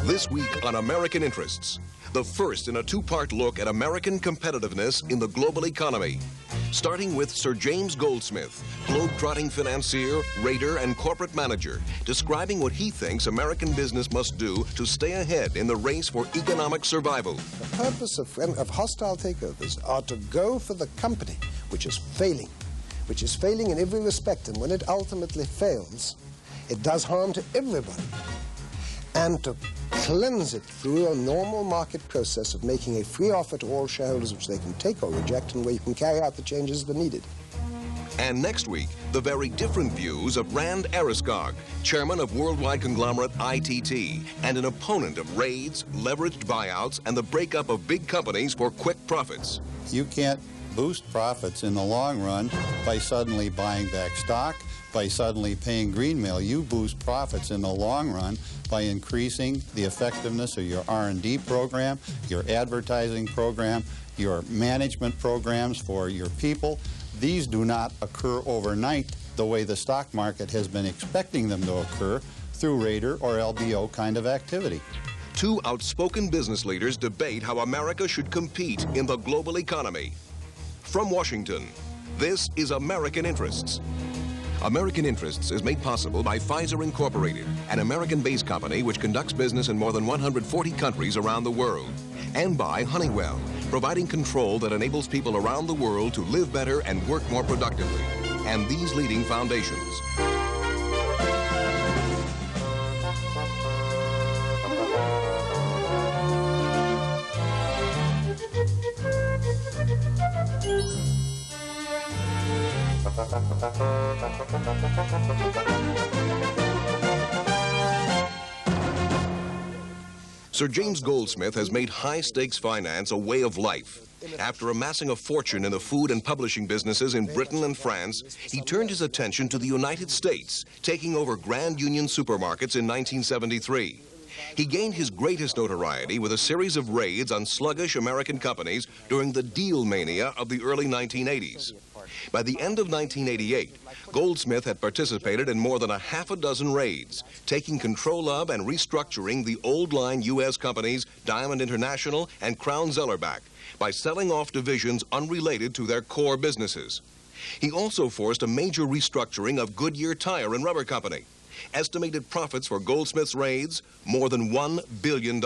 This week on American Interests, the first in a two-part look at American competitiveness in the global economy. Starting with Sir James Goldsmith, globe-trotting financier, raider, and corporate manager, describing what he thinks American business must do to stay ahead in the race for economic survival. The purpose of hostile takeovers are to go for the company which is failing in every respect, and when it ultimately fails, it does harm to everybody. And to cleanse it through a normal market process of making a free offer to all shareholders which they can take or reject, and where you can carry out the changes that are needed. And next week, the very different views of Rand Ariskog, chairman of worldwide conglomerate ITT, and an opponent of raids, leveraged buyouts, and the breakup of big companies for quick profits. You can't boost profits in the long run by suddenly buying back stock, by suddenly paying greenmail. You boost profits in the long run by increasing the effectiveness of your R&D program, your advertising program, your management programs for your people. These do not occur overnight the way the stock market has been expecting them to occur through Raider or LBO kind of activity. Two outspoken business leaders debate how America should compete in the global economy. From Washington, this is American Interests. American Interests is made possible by Pfizer Incorporated, an American-based company which conducts business in more than 140 countries around the world, and by Honeywell, providing control that enables people around the world to live better and work more productively, and these leading foundations. Sir James Goldsmith has made high-stakes finance a way of life. After amassing a fortune in the food and publishing businesses in Britain and France, he turned his attention to the United States, taking over Grand Union supermarkets in 1973. He gained his greatest notoriety with a series of raids on sluggish American companies during the deal mania of the early 1980s. By the end of 1988, Goldsmith had participated in more than a half a dozen raids, taking control of and restructuring the old-line U.S. companies Diamond International and Crown Zellerbach by selling off divisions unrelated to their core businesses. He also forced a major restructuring of Goodyear Tire and Rubber Company. Estimated profits for Goldsmith's raids, more than $1 billion.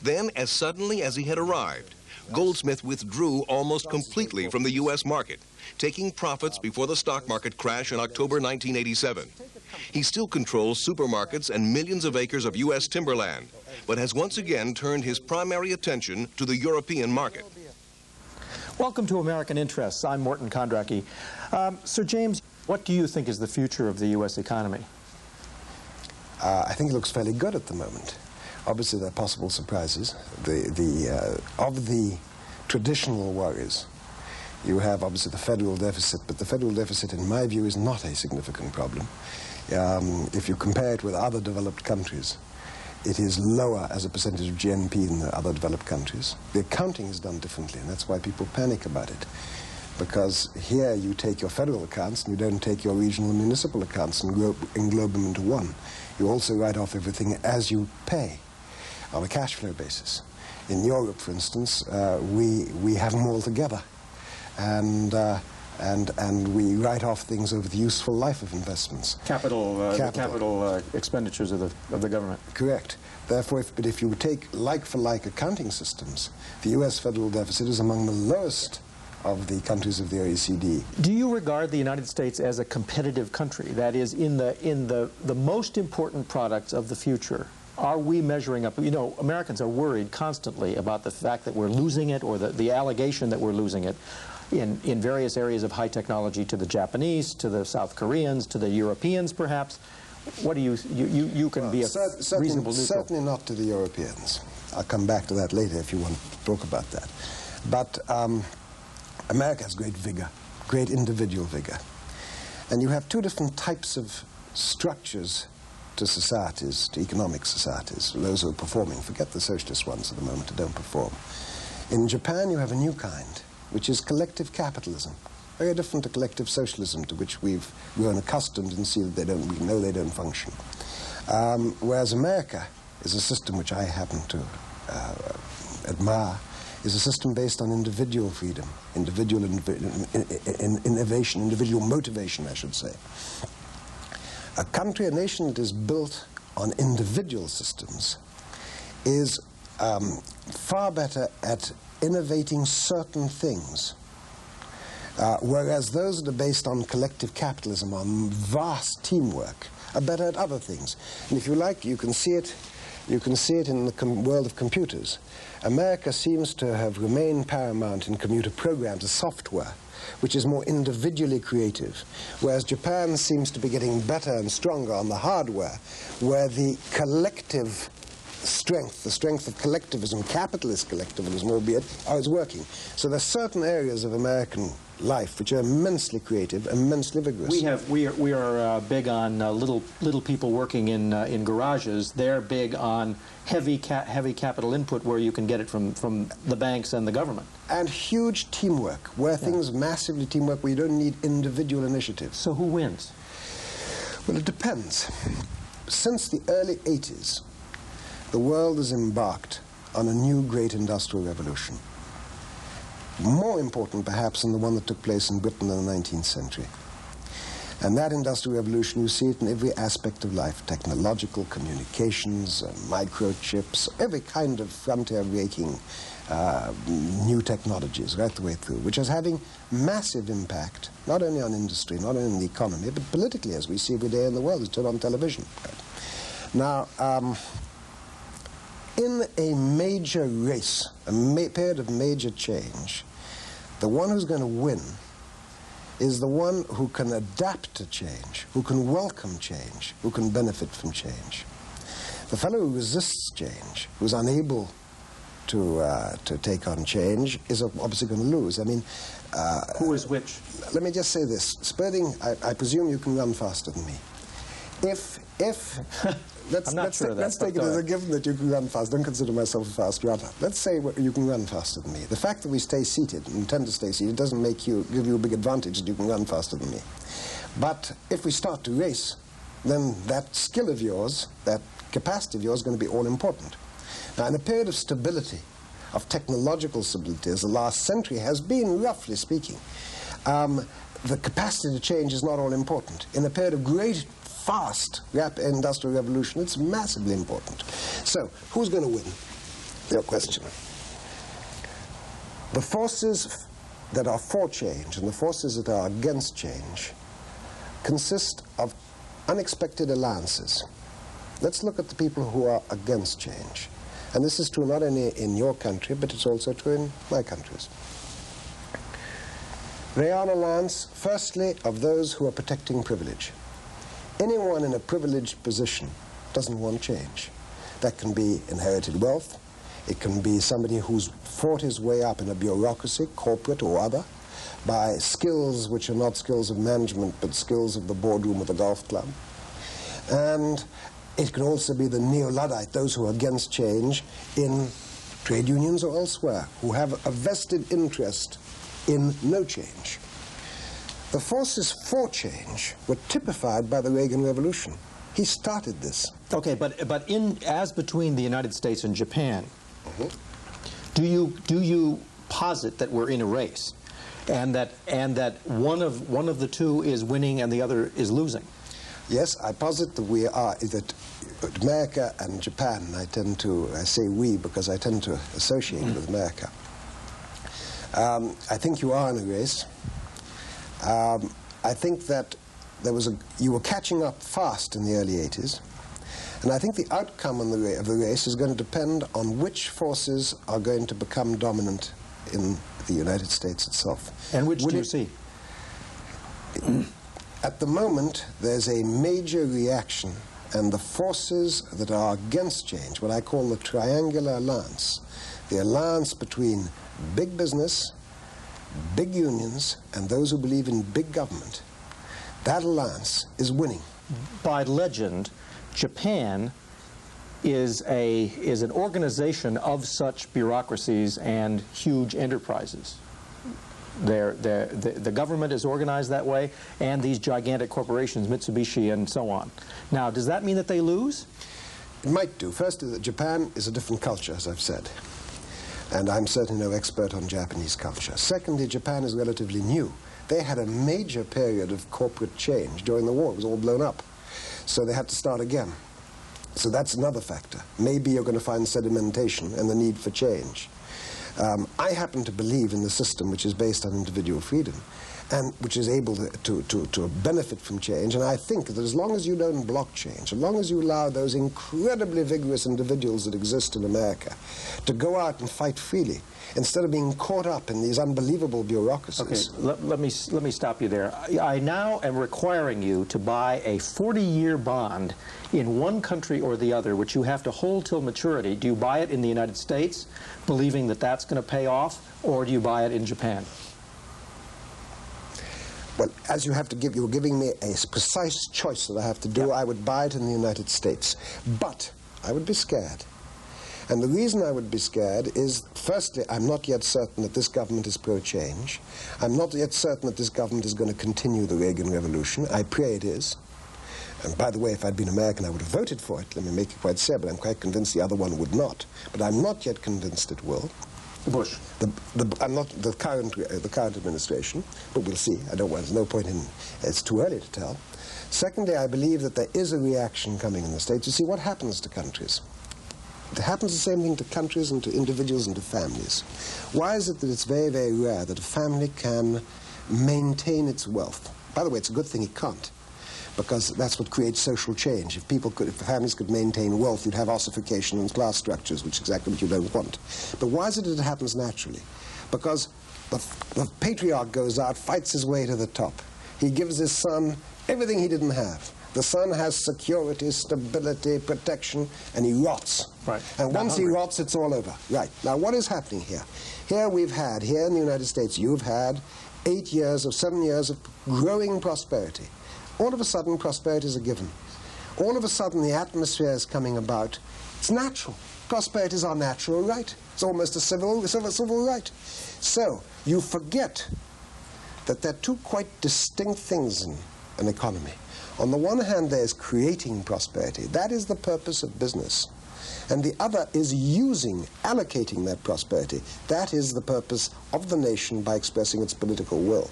Then, as suddenly as he had arrived, Goldsmith withdrew almost completely from the U.S. market, taking profits before the stock market crash in October 1987. He still controls supermarkets and millions of acres of U.S. timberland, but has once again turned his primary attention to the European market. Welcome to American Interests. I'm Morton Kondracki. Sir James, what do you think is the future of the U.S. economy? I think it looks fairly good at the moment. Obviously, there are possible surprises. Of the traditional worries, you have obviously the federal deficit, but the federal deficit, in my view, is not a significant problem. If you compare it with other developed countries, it is lower as a percentage of GNP than the other developed countries. The accounting is done differently, and that's why people panic about it. Because here you take your federal accounts and you don't take your regional and municipal accounts and englobe them into one. You also write off everything as you pay on a cash flow basis. In Europe, for instance, we have them all together. And we write off things over the useful life of investments. Capital expenditures of the government. Correct. Therefore, if you take like-for-like accounting systems, the U.S. federal deficit is among the lowest of the countries of the OECD. Do you regard the United States as a competitive country? That is, in the most important products of the future, are we measuring up? You know, Americans are worried constantly about the fact that we're losing it, or the allegation that we're losing it in various areas of high technology to the Japanese, to the South Koreans, to the Europeans, perhaps. What do you can be a reasonable neutral? Certainly not to the Europeans. I'll come back to that later if you want to talk about that. But America has great vigor, great individual vigor. And you have two different types of structures to societies, to economic societies, those who are performing. Forget the socialist ones at the moment who don't perform. In Japan, you have a new kind, which is collective capitalism, very different to collective socialism, to which we've grown accustomed and see that we know they don't function. Whereas America is a system which I happen to admire, is a system based on individual freedom, individual innovation, individual motivation, I should say. A country, a nation that is built on individual systems is far better at innovating certain things, whereas those that are based on collective capitalism, on vast teamwork, are better at other things. And if you like, you can see it in the world of computers. America seems to have remained paramount in computer programs, a software, which is more individually creative, whereas Japan seems to be getting better and stronger on the hardware, where the collective strength, the strength of collectivism, capitalist collectivism, albeit, is working. So there are certain areas of American life which are immensely creative, immensely vigorous. We are big on little people working in garages. They're big on heavy capital input, where you can get it from the banks and the government. And huge teamwork, where things massively teamwork, where you don't need individual initiatives. So who wins? Well, it depends. Since the early 80s, the world has embarked on a new great industrial revolution. More important, perhaps, than the one that took place in Britain in the 19th century. And that industrial revolution, you see it in every aspect of life, technological, communications, microchips, every kind of frontier-breaking new technologies right the way through, which is having massive impact, not only on industry, not only on the economy, but politically, as we see every day in the world. It's turned on television. Now, in a major race, a period of major change, the one who's going to win is the one who can adapt to change, who can welcome change, who can benefit from change. The fellow who resists change, who's unable to take on change, is obviously going to lose. I mean... who is which? Let me just say this. Spurting, I presume you can run faster than me. Let's take it as a given that you can run fast. Don't consider myself a fast runner. Let's say you can run faster than me. The fact that we stay seated and tend to stay seated doesn't give you a big advantage that you can run faster than me. But if we start to race, then that skill of yours, that capacity of yours, is going to be all important. Now, in a period of stability, of technological stability, as the last century has been, roughly speaking, the capacity to change is not all important. In a period of great, fast industrial revolution, it's massively important. So, who's going to win? Your question. The forces that are for change and the forces that are against change consist of unexpected alliances. Let's look at the people who are against change. And this is true not only in your country, but it's also true in my countries. They are an alliance, firstly, of those who are protecting privilege. Anyone in a privileged position doesn't want change. That can be inherited wealth. It can be somebody who's fought his way up in a bureaucracy, corporate or other, by skills which are not skills of management, but skills of the boardroom of the golf club. And it can also be the neo-Luddite, those who are against change in trade unions or elsewhere, who have a vested interest in no change. The forces for change were typified by the Reagan Revolution. He started this. Okay, but as between the United States and Japan, do you posit that we're in a race, and that one of the two is winning and the other is losing? Yes, I posit that we are, that America and Japan, I say we because I tend to associate with America. I think you are in a race. I think that you were catching up fast in the early 80s, and I think the outcome of the race is going to depend on which forces are going to become dominant in the United States itself. And which do you see? At the moment, there's a major reaction and the forces that are against change, what I call the triangular alliance, the alliance between big business, big unions, and those who believe in big government, that alliance is winning. By legend, Japan is an organization of such bureaucracies and huge enterprises. The government is organized that way, and these gigantic corporations, Mitsubishi and so on. Now, does that mean that they lose? It might do. First, Japan is a different culture, as I've said, and I'm certainly no expert on Japanese culture. Secondly, Japan is relatively new. They had a major period of corporate change during the war. It was all blown up, so they had to start again. So that's another factor. Maybe you're going to find sedimentation and the need for change. I happen to believe in the system which is based on individual freedom and which is able to benefit from change. And I think that as long as you don't block change, as long as you allow those incredibly vigorous individuals that exist in America to go out and fight freely, instead of being caught up in these unbelievable bureaucracies. Okay, let me stop you there. I now am requiring you to buy a 40-year bond in one country or the other, which you have to hold till maturity. Do you buy it in the United States, believing that that's going to pay off, or do you buy it in Japan? Well, as you're giving me a precise choice that I have to do, I would buy it in the United States. But I would be scared. And the reason I would be scared is, firstly, I'm not yet certain that this government is pro-change. I'm not yet certain that this government is going to continue the Reagan Revolution. I pray it is. And by the way, if I'd been American, I would have voted for it. Let me make it quite clear, but I'm quite convinced the other one would not. But I'm not yet convinced it will. Bush. I'm not the current administration, but we'll see. There's no point in, it's too early to tell. Secondly, I believe that there is a reaction coming in the States. You see, what happens to countries? It happens the same thing to countries and to individuals and to families. Why is it that it's very, very rare that a family can maintain its wealth? By the way, it's a good thing it can't, because that's what creates social change. If families could maintain wealth, you'd have ossification and class structures, which is exactly what you don't want. But why is it that it happens naturally? Because the patriarch goes out, fights his way to the top. He gives his son everything he didn't have. The son has security, stability, protection, and he rots. Right. And once he rots, it's all over. Right. Now, what is happening here? Here in the United States, you've had 7 years of growing prosperity. All of a sudden, prosperity is a given. All of a sudden, the atmosphere is coming about. It's natural. Prosperity is our natural right. It's almost a civil right. So, you forget that there are two quite distinct things in an economy. On the one hand, there's creating prosperity. That is the purpose of business. And the other is allocating that prosperity. That is the purpose of the nation by expressing its political will.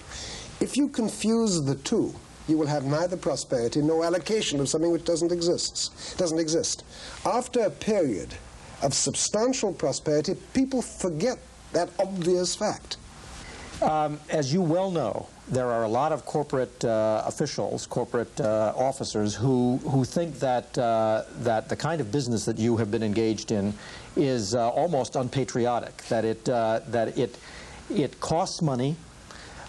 If you confuse the two, you will have neither prosperity nor allocation of something which doesn't exist. After a period of substantial prosperity, people forget that obvious fact. As you well know, there are a lot of corporate officials, corporate officers who think that the kind of business that you have been engaged in is almost unpatriotic. That it costs money.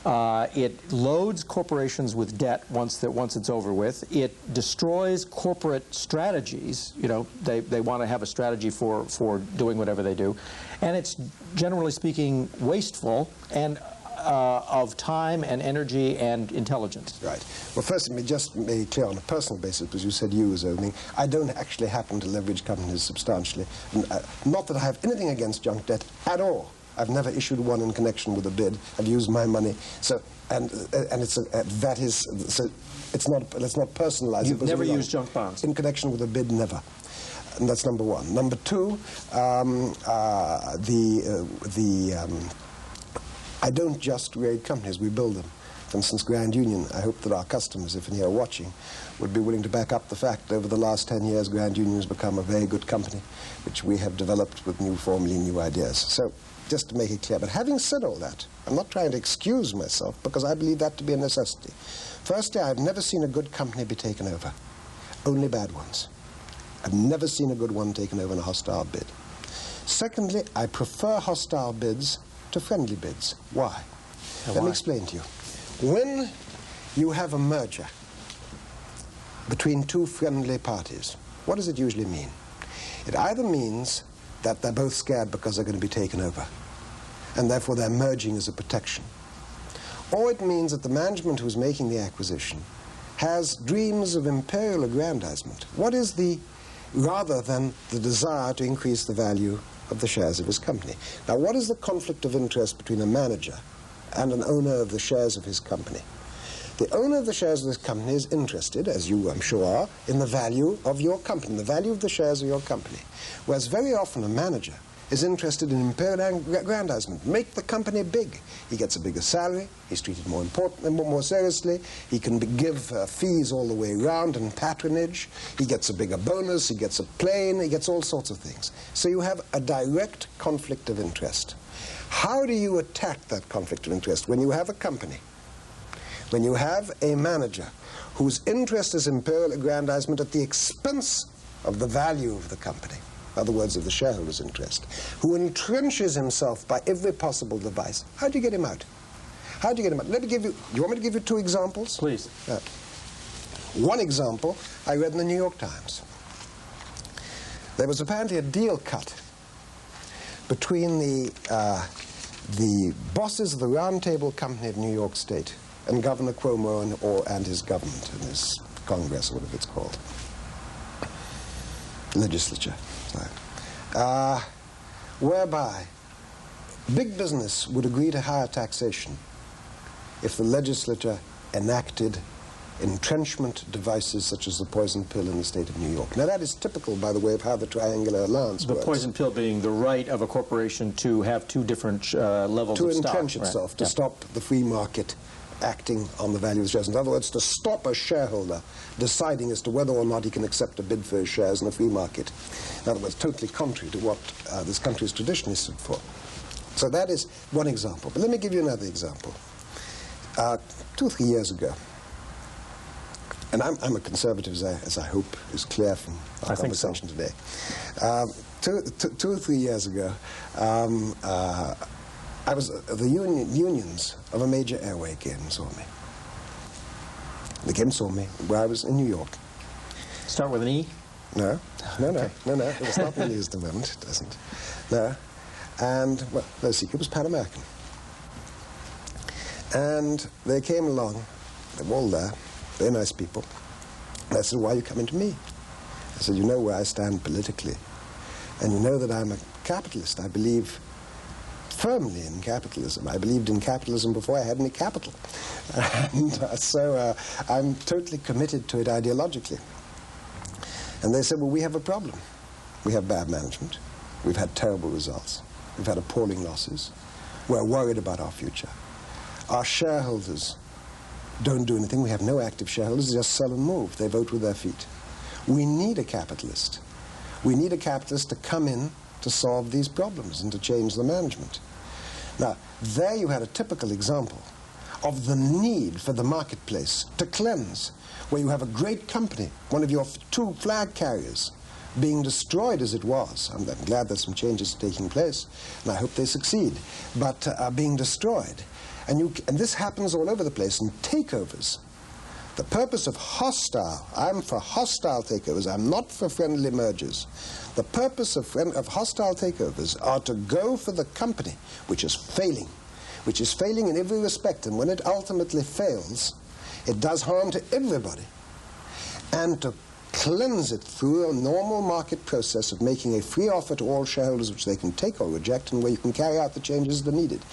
It loads corporations with debt once it's over with. It destroys corporate strategies. You know, they want to have a strategy for doing whatever they do, and it's generally speaking wasteful and of time and energy and intelligence. Right. Well, first, let me just make clear on a personal basis, because you said you was opening. I don't actually happen to leverage companies substantially. Not that I have anything against junk debt at all. I've never issued one in connection with a bid. I've used my money. So, let's not personalize it. You've never used junk bonds? In connection with a bid, never. And that's number one. Number two, I don't just raid companies, we build them. For instance, Grand Union, I hope that our customers, if any are watching, would be willing to back up the fact that over the last 10 years, Grand Union has become a very good company, which we have developed with formally new ideas. So, just to make it clear. But having said all that, I'm not trying to excuse myself, because I believe that to be a necessity. Firstly, I've never seen a good company be taken over. Only bad ones. I've never seen a good one taken over in a hostile bid. Secondly, I prefer hostile bids to friendly bids. Why? Let me explain to you. When you have a merger, between two friendly parties, what does it usually mean? It either means that they're both scared because they're going to be taken over, and therefore they're merging as a protection. Or it means that the management who's making the acquisition has dreams of imperial aggrandizement. What is the, rather than the desire to increase the value of the shares of his company? Now, what is the conflict of interest between a manager and an owner of the shares of his company? The owner of the shares of this company is interested, as you, I'm sure, are, in the value of your company, the value of the shares of your company. Whereas very often a manager is interested in imperial aggrandizement. Make the company big. He gets a bigger salary, he's treated more seriously, he can give fees all the way around and patronage, he gets a bigger bonus, he gets a plane, he gets all sorts of things. So you have a direct conflict of interest. How do you attack that conflict of interest? When you have a company, when you have a manager whose interest is imperial aggrandizement at the expense of the value of the company, in other words, of the shareholders' interest, who entrenches himself by every possible device, how do you get him out? How do you get him out? Let me give you, you want me to give you two examples? Please. One example I read in the New York Times. There was apparently a deal cut between the bosses of the Round Table Company of New York State and Governor Cuomo and his government and his Congress, or whatever it's called. Legislature. Whereby big business would agree to higher taxation if the legislature enacted entrenchment devices such as the poison pill in the state of New York. Now that is typical, by the way, of how the triangular alliance works. The poison pill being the right of a corporation to have two different levels of stock. To entrench itself, to stop the free market acting on the value of the shares. In other words, to stop a shareholder deciding as to whether or not he can accept a bid for his shares in the free market. In other words, totally contrary to what this country has traditionally stood for. So that is one example. But let me give you another example. 2 or 3 years ago, and I'm a conservative, as I hope is clear from our conversation today. 2 or 3 years ago, I was the unions of a major airway came and saw me. They came and saw me where I was in New York. Start with an E? No. Okay. No. It was not really used at the moment. It doesn't. No. And, well, no secret, it was Pan American. And they came along. They were all there. Very nice people. And I said, why are you coming to me? I said, you know where I stand politically. And you know that I'm a capitalist. I believe firmly in capitalism. I believed in capitalism before I had any capital. And so I'm totally committed to it ideologically. And they said, well, we have a problem. We have bad management. We've had terrible results. We've had appalling losses. We're worried about our future. Our shareholders don't do anything. We have no active shareholders. They just sell and move. They vote with their feet. We need a capitalist. We need a capitalist to come in to solve these problems and to change the management. Now, there you had a typical example of the need for the marketplace to cleanse, where you have a great company, one of your two flag carriers, being destroyed as it was. I'm glad that some changes are taking place, and I hope they succeed, but being destroyed. And this happens all over the place in takeovers. The purpose of hostile, I'm for hostile takeovers, I'm not for friendly mergers. The purpose of hostile takeovers are to go for the company which is failing in every respect, and when it ultimately fails, it does harm to everybody. And to cleanse it through a normal market process of making a free offer to all shareholders which they can take or reject, and where you can carry out the changes that are needed.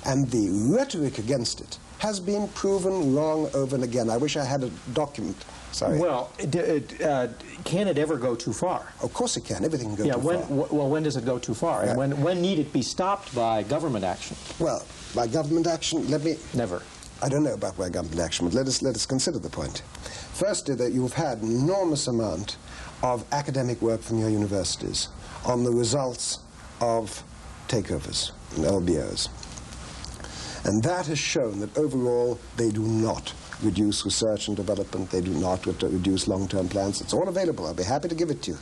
And the rhetoric against it has been proven wrong over and again. I wish I had a document. Sorry. Well, can it ever go too far? Of course it can. Everything can go too far. Well, when does it go too far? Yeah. And when need it be stopped by government action? Well, by government action, let me... Never. I don't know about by government action, but let us consider the point. Firstly, that you've had an enormous amount of academic work from your universities on the results of takeovers and LBOs. And that has shown that overall they do not reduce research and development, they do not reduce long-term plans. It's all available. I'll be happy to give it to you.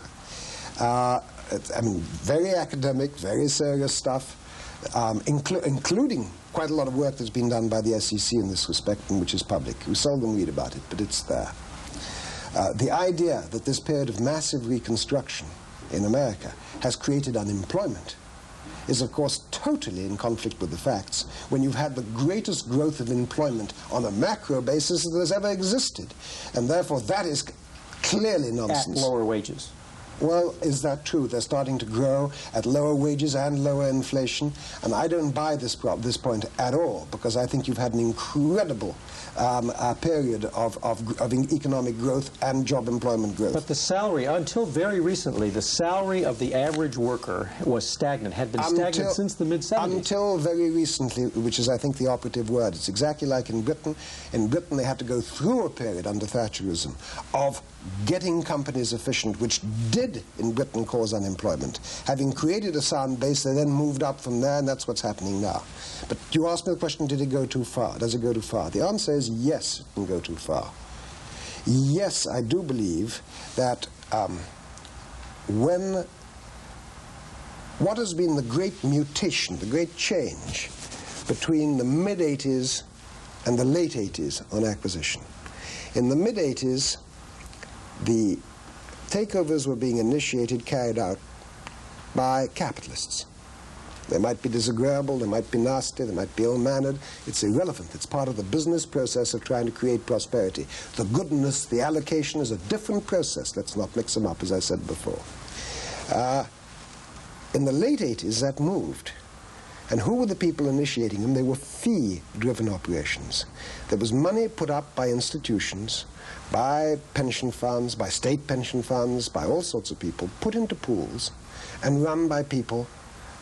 I mean, very academic, very serious stuff, including quite a lot of work that's been done by the SEC in this respect, and which is public. We seldom read about it, but it's there. The idea that this period of massive reconstruction in America has created unemployment is, of course, totally in conflict with the facts when you've had the greatest growth of employment on a macro basis that has ever existed. And therefore, that is clearly nonsense. At lower wages. Well, is that true? They're starting to grow at lower wages and lower inflation, and I don't buy this point at all, because I think you've had an incredible period of economic growth and job employment growth. But the salary, until very recently, the salary of the average worker was stagnant, had been stagnant since the mid-70s. Until very recently, which is, I think, the operative word. It's exactly like in Britain. In Britain, they had to go through a period under Thatcherism of getting companies efficient, which did, in Britain, cause unemployment. Having created a sound base, they then moved up from there, and that's what's happening now. But you asked me the question, did it go too far? Does it go too far? The answer is yes, it can go too far. Yes, I do believe that what has been the great mutation, the great change between the mid-'80s and the late 80s on acquisition. In the mid-'80s, the takeovers were being initiated, carried out by capitalists. They might be disagreeable, they might be nasty, they might be ill-mannered. It's irrelevant. It's part of the business process of trying to create prosperity. The goodness, the allocation is a different process. Let's not mix them up, as I said before. In the late 80s, that moved. And who were the people initiating them? They were fee-driven operations. There was money put up by institutions, by pension funds, by state pension funds, by all sorts of people, put into pools and run by people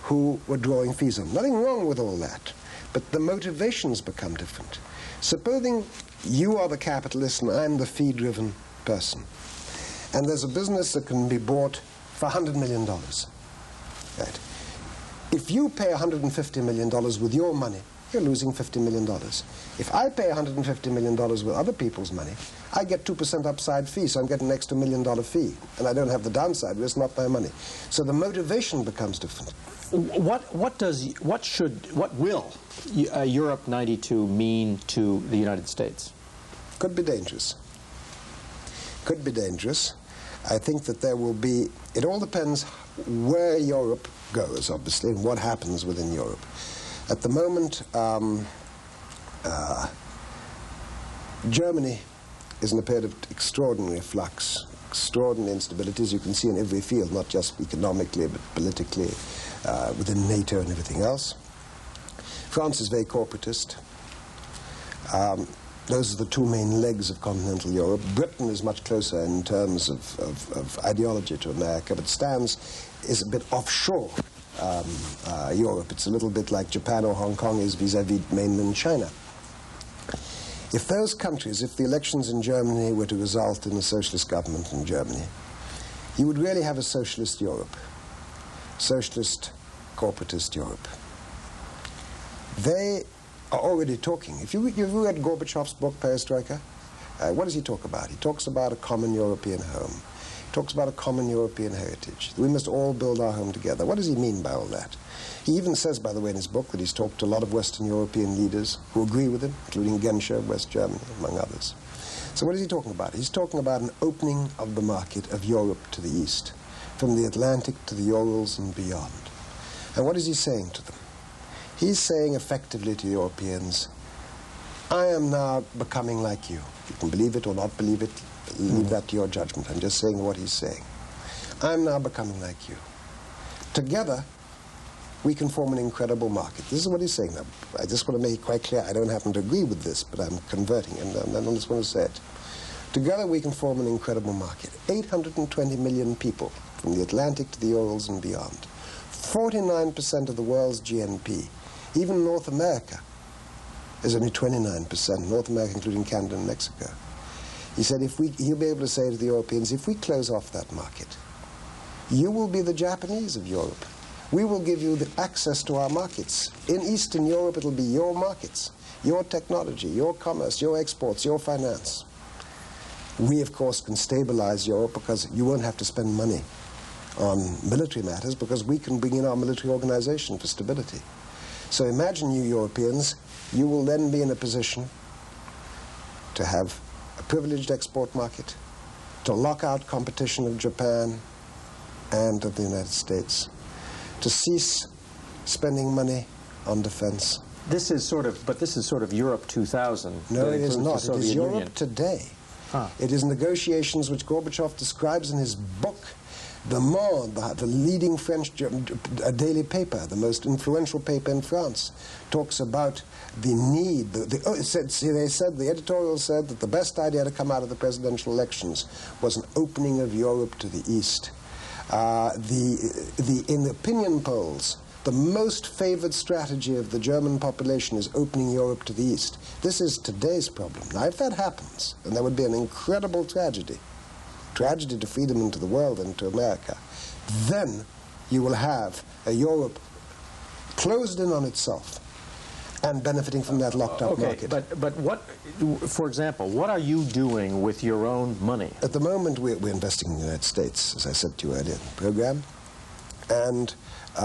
who were drawing fees on. Nothing wrong with all that, but the motivations become different. Supposing you are the capitalist and I'm the fee-driven person, and there's a business that can be bought for $100 million. Right? If you pay $150 million with your money, you're losing $50 million. If I pay $150 million with other people's money, I get 2% upside fee, so I'm getting an extra $1 million fee. And I don't have the downside, it's not my money. So the motivation becomes different. What will Europe 92 mean to the United States? Could be dangerous. Could be dangerous. I think that there will be, it all depends where Europe goes, obviously, and what happens within Europe. At the moment, Germany is in a period of extraordinary flux, extraordinary instabilities. You can see in every field, not just economically, but politically, within NATO and everything else. France is very corporatist. Those are the two main legs of continental Europe. Britain is much closer in terms of ideology to America, but is a bit offshore Europe. It's a little bit like Japan or Hong Kong is vis-à-vis mainland China. If those countries, if the elections in Germany were to result in a socialist government in Germany, you would really have a socialist Europe, socialist corporatist Europe. They are already talking. If you read Gorbachev's book, Perestroika, what does he talk about? He talks about a common European home. He talks about a common European heritage. We must all build our home together. What does he mean by all that? He even says, by the way, in his book that he's talked to a lot of Western European leaders who agree with him, including Genscher of West Germany, among others. So what is he talking about? He's talking about an opening of the market of Europe to the east, from the Atlantic to the Urals and beyond. And what is he saying to them? He's saying effectively to Europeans, I am now becoming like you. You can believe it or not believe it, leave that to your judgment. I'm just saying what he's saying. I'm now becoming like you. Together, we can form an incredible market. This is what he's saying. Now, I just want to make it quite clear, I don't happen to agree with this, but I'm converting, and I just want to say it. Together, we can form an incredible market. 820 million people, from the Atlantic to the Urals and beyond. 49% of the world's GNP. Even North America is only 29%, North America including Canada and Mexico. He said he'll be able to say to the Europeans, if we close off that market, you will be the Japanese of Europe. We will give you the access to our markets. In Eastern Europe, it'll be your markets, your technology, your commerce, your exports, your finance. We, of course, can stabilize Europe because you won't have to spend money on military matters because we can bring in our military organization for stability. So imagine you Europeans, you will then be in a position to have a privileged export market, to lock out competition of Japan and of the United States, to cease spending money on defense. This is sort of Europe 2000. No, it is not. It is Europe today. Huh. It is negotiations which Gorbachev describes in his book, Le Monde, the leading French daily paper, the most influential paper in France, talks about the need. The editorial said that the best idea to come out of the presidential elections was an opening of Europe to the East. In the opinion polls, the most favored strategy of the German population is opening Europe to the East. This is today's problem. Now, if that happens, and there would be an incredible tragedy to freedom and to the world and to America, then you will have a Europe closed in on itself and benefiting from that locked-up market. But what, for example, what are you doing with your own money? At the moment, we're investing in the United States, as I said to you earlier in the program, and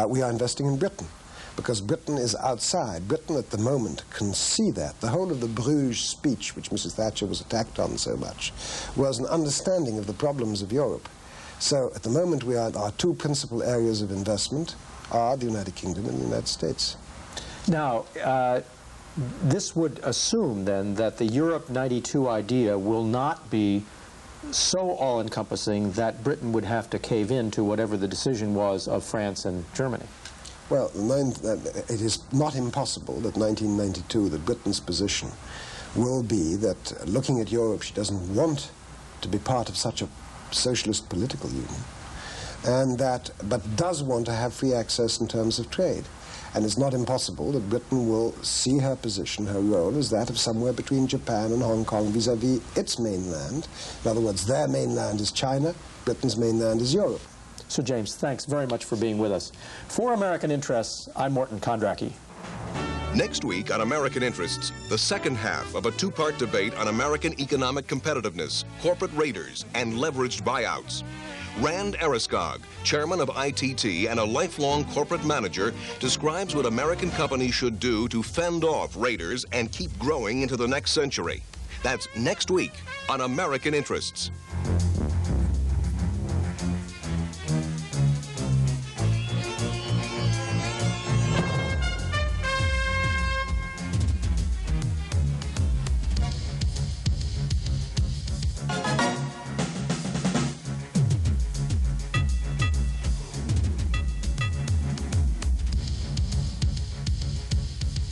we are investing in Britain, because Britain is outside. Britain at the moment can see that. The whole of the Bruges speech, which Mrs. Thatcher was attacked on so much, was an understanding of the problems of Europe. So at the moment, our two principal areas of investment are the United Kingdom and the United States. Now, this would assume then that the Europe 92 idea will not be so all-encompassing that Britain would have to cave in to whatever the decision was of France and Germany. Well, it is not impossible that 1992, that Britain's position will be that, looking at Europe, she doesn't want to be part of such a socialist political union, and but does want to have free access in terms of trade. And it's not impossible that Britain will see her position, her role, as that of somewhere between Japan and Hong Kong vis-à-vis its mainland. In other words, their mainland is China, Britain's mainland is Europe. So, James, thanks very much for being with us. For American Interests, I'm Morton Kondracki. Next week on American Interests, the second half of a two-part debate on American economic competitiveness, corporate raiders, and leveraged buyouts. Rand Ereskog, chairman of ITT and a lifelong corporate manager, describes what American companies should do to fend off raiders and keep growing into the next century. That's next week on American Interests.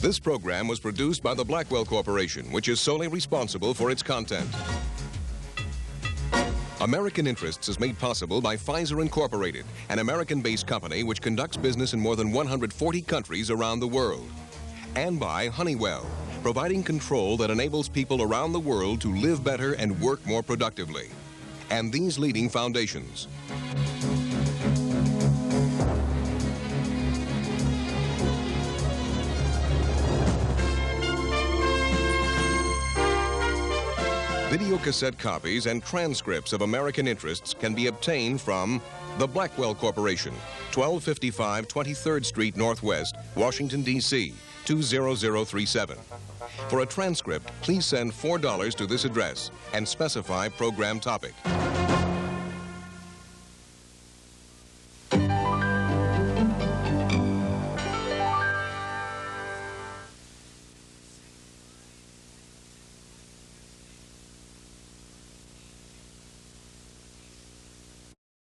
This program was produced by the Blackwell Corporation, which is solely responsible for its content. American Interests is made possible by Pfizer Incorporated, an American-based company which conducts business in more than 140 countries around the world. And by Honeywell, providing control that enables people around the world to live better and work more productively. And these leading foundations. Videocassette copies and transcripts of American Interests can be obtained from the Blackwell Corporation, 1255 23rd Street Northwest, Washington, D.C., 20037. For a transcript, please send $4 to this address and specify program topic.